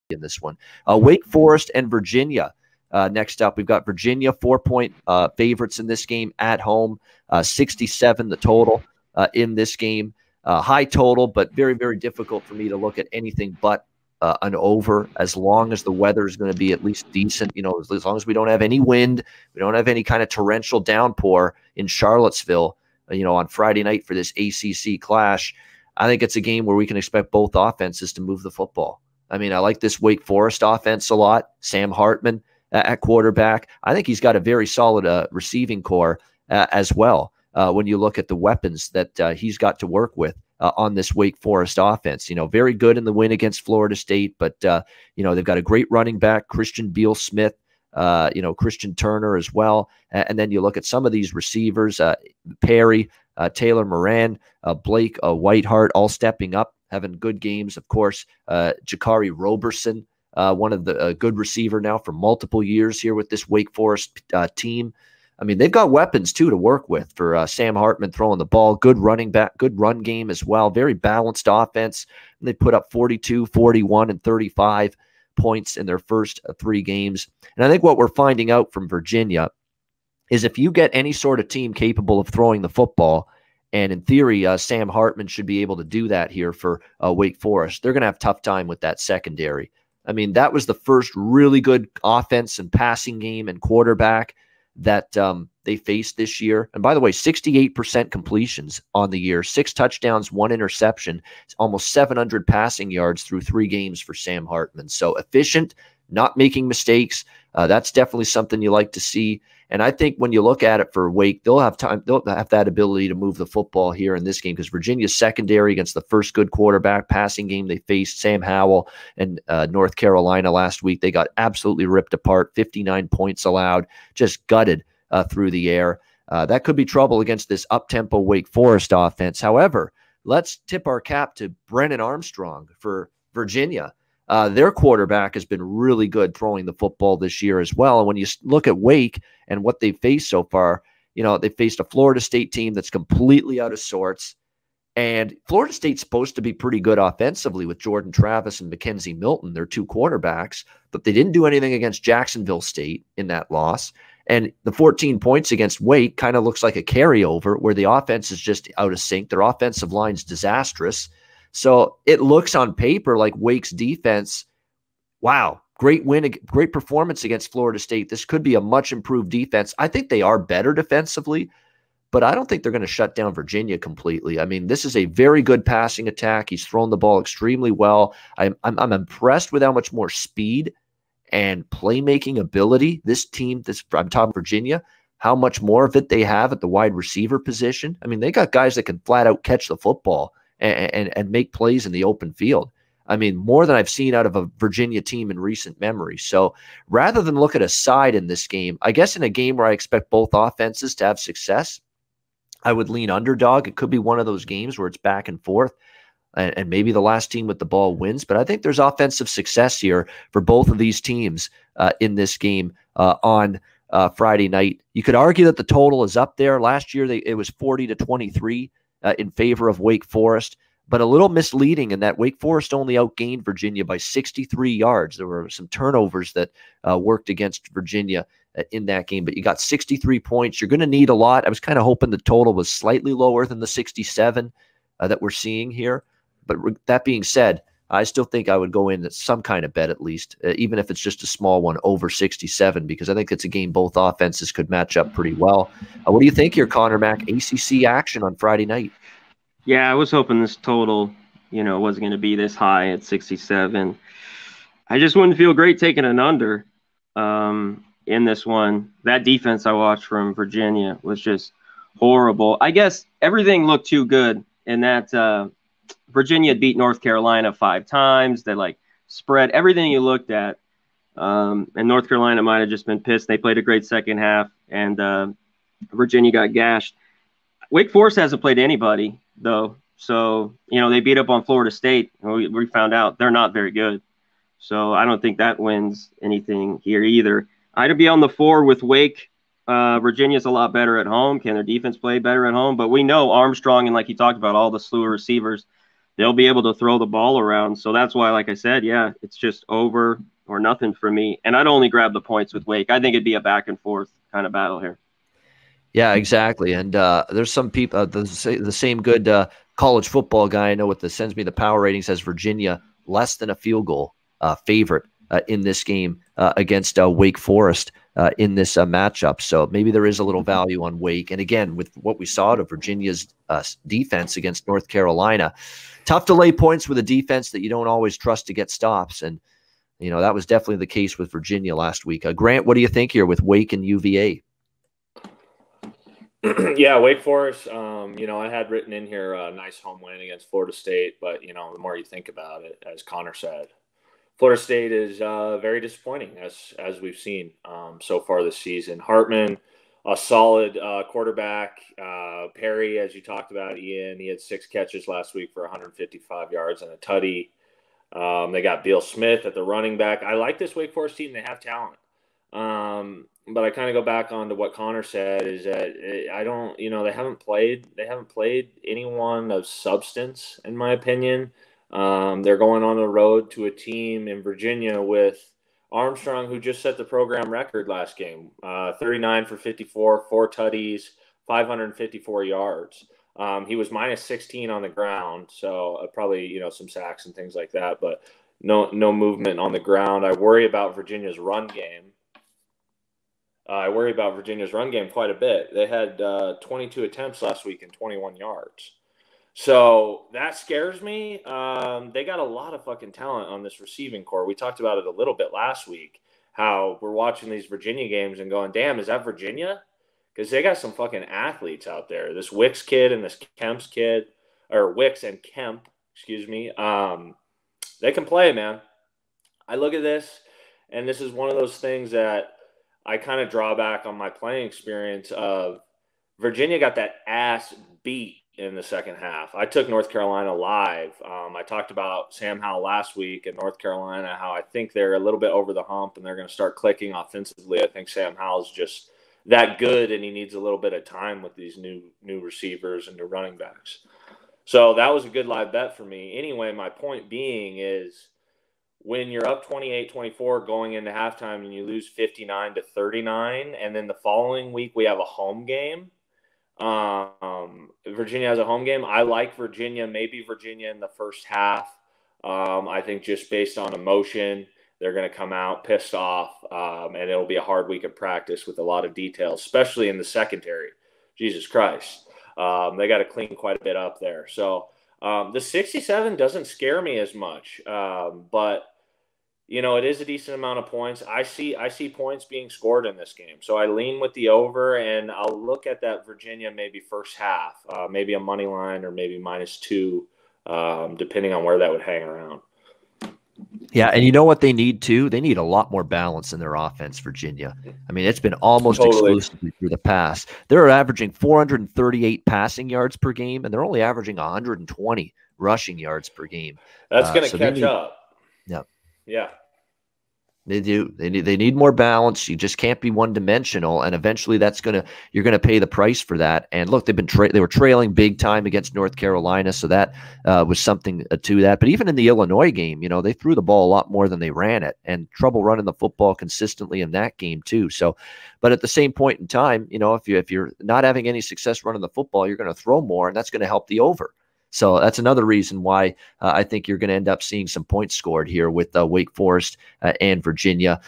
in this one. Wake Forest and Virginia. Next up, we've got Virginia 4-point favorites in this game at home. 67 the total in this game. High total, but very, very difficult for me to look at anything but an over, as long as the weather is going to be at least decent. As long as we don't have any wind, we don't have any kind of torrential downpour in Charlottesville, on Friday night for this ACC clash. I think it's a game where we can expect both offenses to move the football. I mean, I like this Wake Forest offense a lot. Sam Hartman at quarterback. I think he's got a very solid receiving core as well. When you look at the weapons that he's got to work with on this Wake Forest offense. Very good in the win against Florida State, but they've got a great running back, Christian Beal-Smith, Christian Turner as well. And then you look at some of these receivers, Perry, Taylor Moran, Blake Whiteheart, all stepping up, having good games. Of course, Jakari Roberson, one of the good receiver now for multiple years here with this Wake Forest team. I mean, they've got weapons, too, to work with for Sam Hartman throwing the ball. Good running back, good run game as well. Very balanced offense. And they put up 42, 41, and 35 points in their first 3 games. And I think what we're finding out from Virginia is if you get any sort of team capable of throwing the football, and in theory, Sam Hartman should be able to do that here for Wake Forest, they're going to have a tough time with that secondary. I mean, that was the first really good offense and passing game and quarterback that they faced this year. And by the way, 68% completions on the year, 6 touchdowns, 1 interception, almost 700 passing yards through 3 games for Sam Hartman. So efficient, not making mistakes. That's definitely something you like to see. And I think when you look at it for Wake, they'll have time. They'll have that ability to move the football here in this game, because Virginia's secondary against the first good quarterback passing game they faced, Sam Howell and North Carolina last week, they got absolutely ripped apart. 59 points allowed, just gutted through the air. That could be trouble against this up-tempo Wake Forest offense. However, let's tip our cap to Brennan Armstrong for Virginia. Their quarterback has been really good throwing the football this year as well. And when you look at Wake and what they've faced so far, they faced a Florida State team that's completely out of sorts. And Florida State's supposed to be pretty good offensively with Jordan Travis and Mackenzie Milton, their 2 quarterbacks, but they didn't do anything against Jacksonville State in that loss. And the 14 points against Wake kind of looks like a carryover where the offense is just out of sync. Their offensive line's disastrous. So it looks on paper like Wake's defense, wow, great win, great performance against Florida State. This could be a much improved defense. I think they are better defensively, but I don't think they're going to shut down Virginia completely. I mean, this is a very good passing attack. He's thrown the ball extremely well. I'm impressed with how much more speed and playmaking ability this team, I'm talking Virginia, how much more of it they have at the wide receiver position. I mean, they got guys that can flat out catch the football and make plays in the open field. I mean, more than I've seen out of a Virginia team in recent memory. So rather than look at a side in this game, I guess in a game where I expect both offenses to have success, I would lean underdog. It could be one of those games where it's back and forth, and maybe the last team with the ball wins. But I think there's offensive success here for both of these teams in this game on Friday night. You could argue that the total is up there. Last year, it was 40-23. In favor of Wake Forest, but a little misleading in that Wake Forest only outgained Virginia by 63 yards. There were some turnovers that worked against Virginia in that game, but you got 63 points. You're going to need a lot. I was kind of hoping the total was slightly lower than the 67 that we're seeing here. But that being said, I still think I would go in at some kind of bet at least, even if it's just a small one, over 67, because I think it's a game both offenses could match up pretty well. What do you think here, Conor Mack? ACC action on Friday night. Yeah, I was hoping this total, wasn't going to be this high at 67. I just wouldn't feel great taking an under in this one. That defense I watched from Virginia was just horrible. I guess everything looked too good in that Virginia had beat North Carolina 5 times. They spread everything you looked at. And North Carolina might have just been pissed. They played a great second half, and Virginia got gashed. Wake Forest hasn't played anybody, though. So, they beat up on Florida State. We found out they're not very good. So I don't think that wins anything here either. I'd be on the 4 with Wake. Virginia's a lot better at home. Can their defense play better at home? But we know Armstrong, and like you talked about, all the slew of receivers, they'll be able to throw the ball around. So that's why, like I said, yeah, it's just over or nothing for me. And I'd only grab the points with Wake. I think it'd be a back and forth kind of battle here. Yeah, exactly. And there's some people, the same good college football guy I know with the sends me the power ratings has Virginia less than a field goal favorite in this game against Wake Forest in this matchup. So maybe there is a little value on Wake. And again, with what we saw of Virginia's defense against North Carolina, tough to lay points with a defense that you don't always trust to get stops. And, you know, that was definitely the case with Virginia last week. Grant, what do you think here with Wake and UVA? Yeah, Wake Forest, you know, I had written in here a nice home win against Florida State, but, you know, the more you think about it, as Conor said, Florida State is very disappointing, as we've seen so far this season. Hartman, a solid quarterback. Perry, as you talked about, Ian, he had 6 catches last week for 155 yards and a tutty. They got Beal Smith at the running back. I like this Wake Forest team. They have talent. But I kind of go back on to what Conor said is that I don't, you know, they haven't played anyone of substance, in my opinion. They're going on the road to a team in Virginia with Armstrong, who just set the program record last game, 39 for 54, 4 tutties, 554 yards. He was minus 16 on the ground, so probably, you know, some sacks and things like that, but no movement on the ground. I worry about Virginia's run game. Quite a bit. They had 22 attempts last week and 21 yards. So that scares me. They got a lot of fucking talent on this receiving core. We talked about it a little bit last week, how we're watching these Virginia games and going, damn, is that Virginia? Because they got some fucking athletes out there. This Wicks kid and this Kemp's kid, or Wicks and Kemp, excuse me. They can play, man. I look at this, and this is one of those things that I kind of draw back on my playing experience of Virginia got that ass beat in the second half. I took North Carolina live. I talked about Sam Howell last week at North Carolina, how I think they're a little bit over the hump and they're going to start clicking offensively. I think Sam Howell's just that good, and he needs a little bit of time with these new receivers and new running backs. So that was a good live bet for me. Anyway, my point being is when you're up 28-24 going into halftime and you lose 59-39, and then the following week we have a home game. Virginia has a home game. I like Virginia, maybe Virginia in the first half. I think just based on emotion, they're going to come out pissed off, and it'll be a hard week of practice with a lot of details, especially in the secondary. Jesus Christ. They got to clean quite a bit up there. So the 67 doesn't scare me as much, but you know, it is a decent amount of points. I see points being scored in this game. So I lean with the over, and I'll look at that Virginia maybe first half, maybe a money line or maybe -2, depending on where that would hang around. Yeah, and you know what they need too? They need a lot more balance in their offense, Virginia. I mean, it's been almost exclusively through the pass. They're averaging 438 passing yards per game, and they're only averaging 120 rushing yards per game. That's going to catch up. Yeah. Yeah. They do. They need more balance. You just can't be one-dimensional, and eventually you're gonna pay the price for that. And look, they were trailing big time against North Carolina, so that was something to that. But even in the Illinois game, you know, they threw the ball a lot more than they ran it, and trouble running the football consistently in that game too. So, but at the same point in time, you know, if you're not having any success running the football, you're going to throw more, and that's going to help the over. So that's another reason why I think you're going to end up seeing some points scored here with Wake Forest and Virginia.